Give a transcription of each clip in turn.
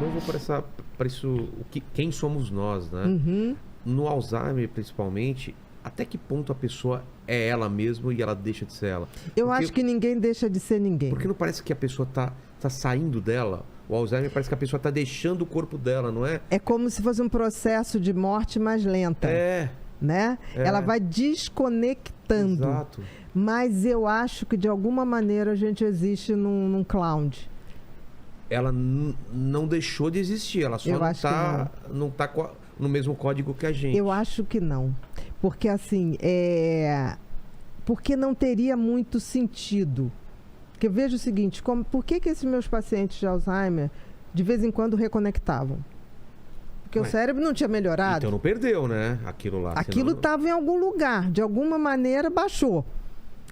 novo para isso, quem somos nós, né? No Alzheimer, principalmente, até que ponto a pessoa é ela mesma e ela deixa de ser ela? Eu acho que ninguém deixa de ser ninguém. Porque não parece que a pessoa tá saindo dela? O Alzheimer parece que a pessoa tá deixando o corpo dela, não é? É como se fosse um processo de morte mais lenta. Né? Ela vai desconectando. Exato. Mas eu acho que de alguma maneira a gente existe num cloud. Ela não deixou de existir, ela só não tá no mesmo código que a gente. Eu acho que não. Porque assim, porque não teria muito sentido. Porque eu vejo o seguinte, por que esses meus pacientes de Alzheimer de vez em quando reconectavam? Porque o cérebro não tinha melhorado. Então não perdeu, né? Aquilo lá. Aquilo estava em algum lugar, de alguma maneira baixou.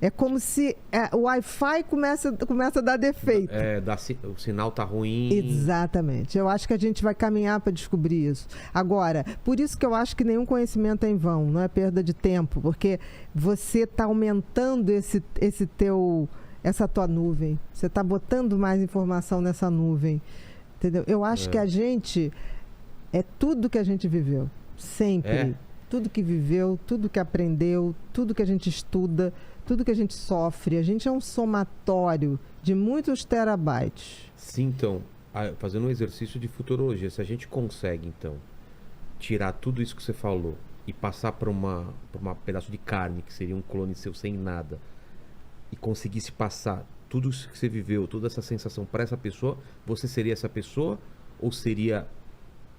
É como se o Wi-Fi começa a dar defeito. O sinal tá ruim. Exatamente. Eu acho que a gente vai caminhar para descobrir isso. Agora, por isso que eu acho que nenhum conhecimento é em vão, não é perda de tempo, porque você está aumentando essa tua nuvem. Você está botando mais informação nessa nuvem. Entendeu? Eu acho que a gente é tudo que a gente viveu. Sempre. Tudo que viveu, tudo que aprendeu, tudo que a gente estuda, tudo que a gente sofre. A gente é um somatório de muitos terabytes. Sim, então, fazendo um exercício de futurologia, se a gente consegue, então, tirar tudo isso que você falou e passar para um pedaço de carne, que seria um clone seu sem nada, e conseguisse passar tudo isso que você viveu, toda essa sensação para essa pessoa, você seria essa pessoa ou seria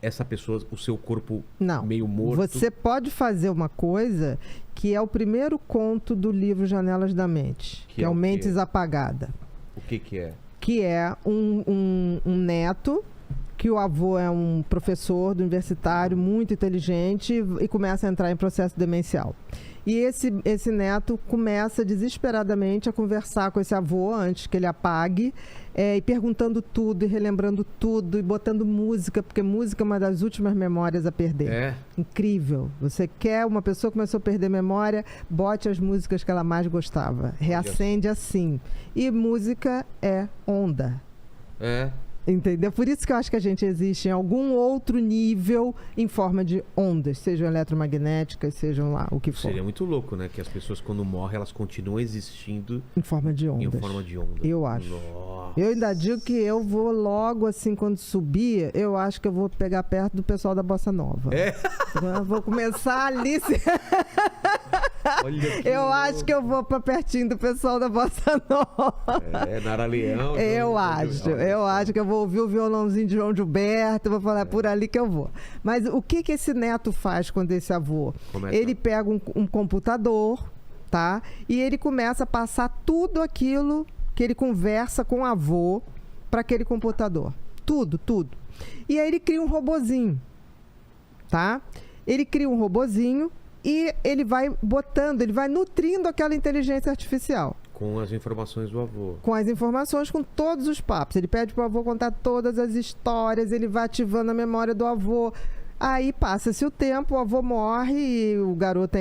essa pessoa, o seu corpo meio morto? Você pode fazer uma coisa que é o primeiro conto do livro Janelas da Mente, que é o Mentes Apagada. O que é? Que é um neto, que o avô é um professor do universitário muito inteligente e começa a entrar em processo demencial. E esse neto começa desesperadamente a conversar com esse avô antes que ele apague, e perguntando tudo, e relembrando tudo, e botando música, porque música é uma das últimas memórias a perder. Incrível. Você quer uma pessoa que começou a perder memória, bote as músicas que ela mais gostava. Reacende assim. E música é onda. Entendeu? Por isso que eu acho que a gente existe em algum outro nível em forma de ondas, sejam eletromagnéticas, sejam lá o que for. Seria muito louco, né? Que as pessoas quando morrem, elas continuam existindo em forma de ondas. Eu acho. Nossa. Eu ainda digo que eu vou logo assim, quando subir, eu acho que eu vou pegar perto do pessoal da Bossa Nova. Eu vou começar ali. Eu acho que eu vou para pertinho do pessoal da Bossa Nova. Nara Leão. Eu acho que eu vou ouvir o violãozinho de João Gilberto, vou falar por ali que eu vou. Mas o que esse neto faz quando esse avô? Ele pega um computador, tá? E ele começa a passar tudo aquilo que ele conversa com o avô para aquele computador. Tudo. E aí ele cria um robozinho, tá? Ele cria um robozinho e ele vai nutrindo aquela inteligência artificial. Com as informações do avô. Com as informações, com todos os papos. Ele pede para o avô contar todas as histórias, ele vai ativando a memória do avô. Aí passa-se o tempo, o avô morre e o garoto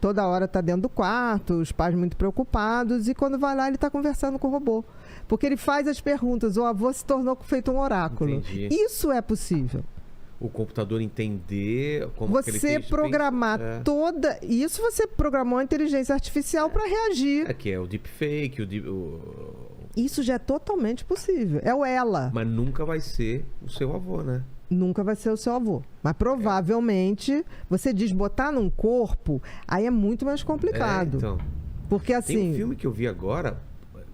toda hora está dentro do quarto, os pais muito preocupados, e quando vai lá ele está conversando com o robô. Porque ele faz as perguntas, o avô se tornou feito um oráculo. Entendi. Isso é possível. O computador entender como você programar toda... Isso você programou a inteligência artificial para reagir. Que é o deepfake, Isso já é totalmente possível. É o ela. Mas nunca vai ser o seu avô, né? Nunca vai ser o seu avô. Mas provavelmente, você diz botar num corpo, aí é muito mais complicado. Então. Porque assim... Tem um filme que eu vi agora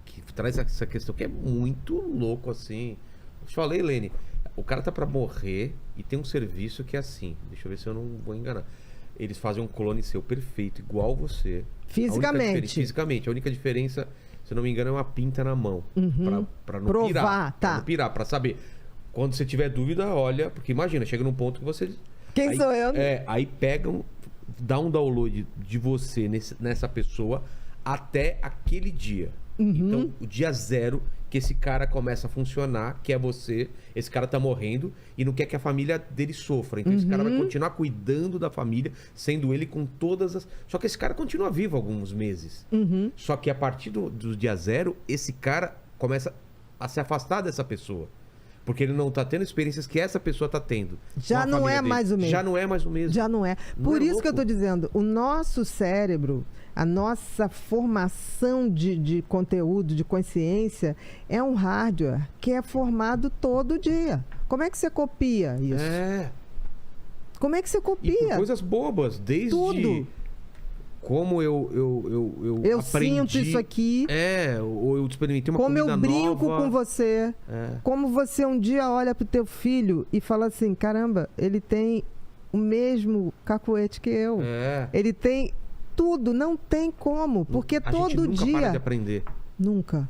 que traz essa questão que é muito louco, assim. Eu te falei, Lene, o cara tá pra morrer e tem um serviço que é assim. Deixa eu ver se eu não vou enganar. Eles fazem um clone seu perfeito, igual você. Fisicamente. A única diferença, se eu não me engano, é uma pinta na mão. Pra não provar, pirar. tá. Pra não pirar, pra saber. Quando você tiver dúvida, olha. Porque imagina, chega num ponto que você... Quem sou eu? Aí pegam, dá um download de você nessa pessoa até aquele dia. Então, o dia zero que esse cara começa a funcionar, que é você, esse cara tá morrendo e não quer que a família dele sofra. Então, esse cara vai continuar cuidando da família, sendo ele com todas as... Só que esse cara continua vivo alguns meses. Só que a partir do dia zero, esse cara começa a se afastar dessa pessoa. Porque ele não tá tendo experiências que essa pessoa tá tendo. Já com a não família é dele. mais o mesmo. Já não é mais o mesmo. Já não é. Não Por é isso que eu louco? estou dizendo, o nosso cérebro, a nossa formação de conteúdo, de consciência, é um hardware que é formado todo dia. Como é que você copia isso? É. Como é que você E por copia? coisas bobas, desde Tudo. como Eu aprendi. sinto isso aqui, ou eu experimentei uma como eu comida brinco nova. com você, É. como você um dia olha pro teu filho e fala assim, caramba, ele tem o mesmo cacuete que eu. É. Ele tem tudo, não tem como, porque A gente todo nunca para de dia... aprender. Nunca.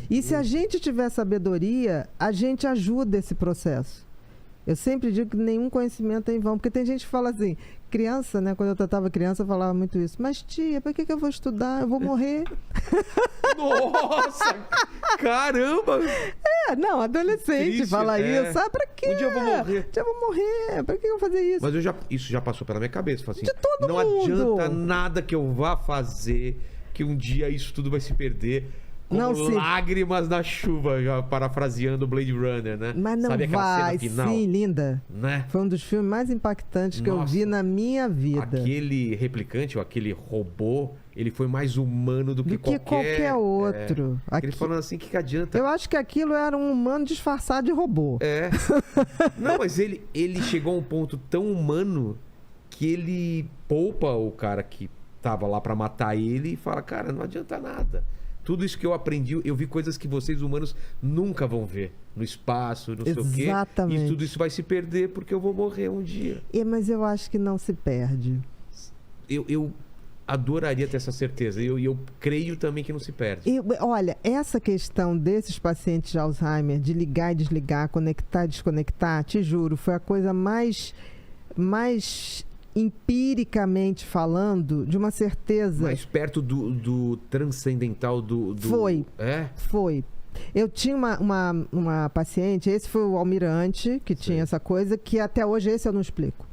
E se a gente tiver sabedoria, a gente ajuda esse processo. Eu sempre digo que nenhum conhecimento é em vão, porque tem gente que fala assim, criança, né? Quando eu tratava criança, eu falava muito isso. Mas tia, para que eu vou estudar? Eu vou morrer. Nossa! Caramba! Não, adolescente Triste, fala é. isso. Ah, pra quê? Um dia eu vou morrer. Um dia eu vou morrer. Pra que eu vou fazer isso? Mas isso já passou pela minha cabeça. Falei assim, De todo não mundo. adianta nada que eu vá fazer, que um dia isso tudo vai se perder. Como Não se- lágrimas na chuva, já parafraseando o Blade Runner, né? Mas não Sabe aquela vai. cena final? Sim, linda. Né? Foi um dos filmes mais impactantes que eu Nossa. vi na minha vida. Aquele replicante, ou aquele robô, ele foi mais humano do que Do que qualquer outro. Ele falando assim, que adianta? Eu acho que aquilo era um humano disfarçado de robô. É. Não, mas ele chegou a um ponto tão humano que ele poupa o cara que tava lá pra matar ele e fala, cara, não adianta nada. Tudo isso que eu aprendi, eu vi coisas que vocês humanos nunca vão ver no espaço, não sei o quê. Exatamente. E tudo isso vai se perder porque eu vou morrer um dia. Mas eu acho que não se perde. Eu adoraria ter essa certeza. E eu creio também que não se perde. Olha, essa questão desses pacientes de Alzheimer, de ligar e desligar, conectar e desconectar, te juro, foi a coisa mais empiricamente falando, de uma certeza. Mais perto do transcendental do... Foi. É? Foi. Eu tinha uma paciente, esse foi o Almirante, que tinha essa coisa, que até hoje esse eu não explico.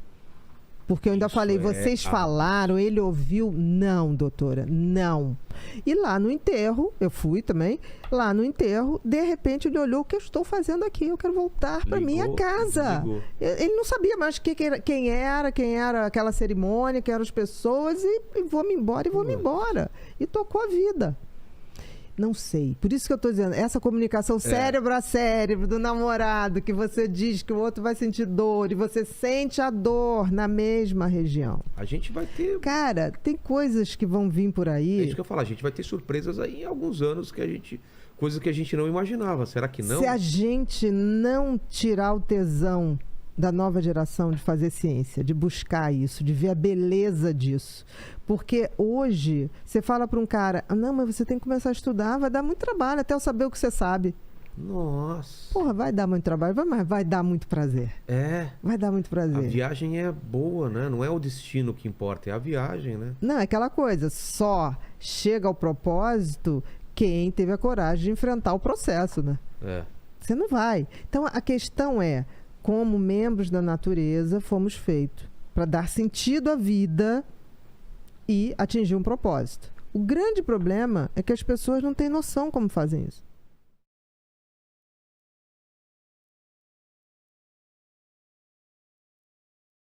Porque eu ainda Isso falei, é vocês falaram, ele ouviu? Não, doutora, não. E lá no enterro, eu fui também, lá no enterro, de repente ele olhou, o que eu estou fazendo aqui? Eu quero voltar para minha Ligou, casa. desligou. Ele não sabia mais quem era aquela cerimônia, quem eram as pessoas, e vou-me embora, E tocou a vida. Não sei. Por isso que eu estou dizendo, essa comunicação cérebro a cérebro do namorado, que você diz que o outro vai sentir dor e você sente a dor na mesma região. A gente vai ter... Cara, tem coisas que vão vir por É aí. isso que eu falo, a gente vai ter surpresas aí em alguns anos coisas que a gente não imaginava. Será que não? Se a gente não tirar o tesão da nova geração de fazer ciência, de buscar isso, de ver a beleza disso. Porque hoje, você fala para um cara, não, mas você tem que começar a estudar, vai dar muito trabalho até eu saber o que você sabe. Nossa. Porra, vai dar muito trabalho, mas vai dar muito prazer. É. Vai dar muito A prazer. viagem é boa, né? Não é o destino que importa, é a viagem, né? Não, é aquela coisa, só chega ao propósito quem teve a coragem de enfrentar o processo, né? É. Você não vai. Então, a questão é, como membros da natureza, fomos feitos para dar sentido à vida e atingir um propósito. O grande problema é que as pessoas não têm noção como fazem isso.